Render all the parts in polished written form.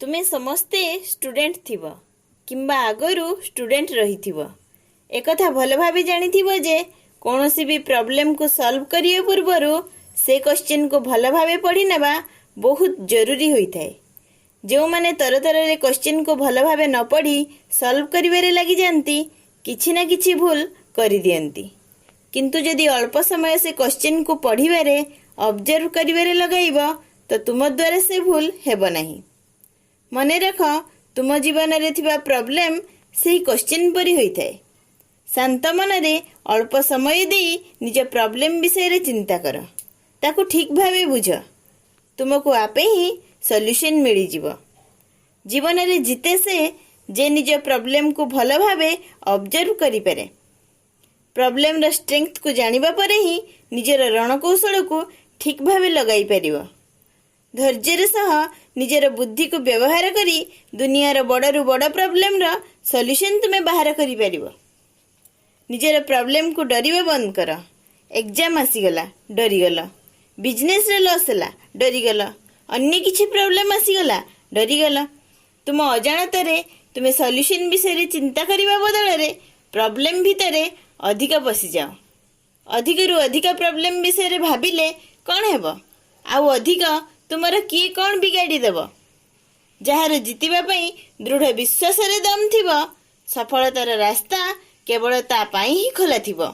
तुमे समस्ते स्टूडेंट थिबो किंबा आगरू स्टूडेंट रही थिबो। एक कथा भल भाबे जानी थिबो जे कोनोसी भी प्रॉब्लम को सॉल्व करिए पूर्वरु से क्वेश्चन को भल भाबे पढ़ी नेबा बहुत जरूरी होई थाए। जो माने तरतर रे क्वेश्चन को भल भाबे न पढ़ी सॉल्व करिवारे लागि जानती किछि ना किछि भूल करि दियंती। किंतु यदि अल्प समय से क्वेश्चन को पढ़िबारे ऑब्जर्व करिवारे लगाइबो तो तुम द्वारा से भूल हेबो नाही। मने रख तुम जीवन रे थिबा प्रॉब्लम सेही क्वेश्चन परी होई थाए। शांत मन रे अल्प समय देई निज प्रॉब्लम विषय रे चिंता कर, ताकू ठीक भावे बुझ, तुमको आपे ही सॉल्यूशन मिली जीवो। जीवन रे जिते से जे निज प्रॉब्लम को भल भावे ऑब्जर्व करि पारे। प्रॉब्लम रो स्ट्रेंथ को जानिबा परे ही निजर रणकौशल को ठीक भावे लगाई पारिबो। धैर्यर सह निजर बुद्धि को व्यवहार करी दुनियार बड़रू बड़ प्रॉब्लम रो सॉल्यूशन तुमे बाहर करि पारिबो। निजर प्रॉब्लम को डरिबा बंद कर। एग्जाम आसीगला डरीगल, बिजनेस रे लॉस होला डरीगल, अन्य किछि प्रॉब्लम आसीगला डरीगल। तुम अजाणत तुमे सॉल्यूशन विषय रे चिंता करिबा बदल रे प्रॉब्लम भितरे अधिक पसी जाओ। अधिक रु अधिक प्रॉब्लम विषय रे भाबिले कौन हेबो? आउ अधिक तुमर किए कौन बिगाड़ी देव? जार जीतिबा पई दृढ़ विश्वास रे दम थिबो, सफलतार रास्ता केवल ता पाई ही खोला थिबो।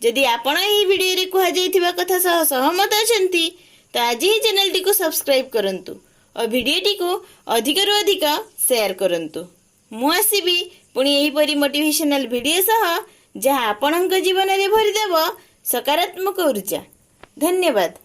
जदि आपण एही वीडियो रे कुहा जाइथिबा कथा सह सहमत अछंती तो आज ही चैनल टी को सब्सक्राइब करंतु और वीडियो टी को अधिक रु अधिक शेयर करंतु। मु आसीबी पुणी एही परी मोटिवेशनल वीडियो सह जहा आपणक जीवन रे भरि देबो सकारात्मक ऊर्जा। धन्यवाद।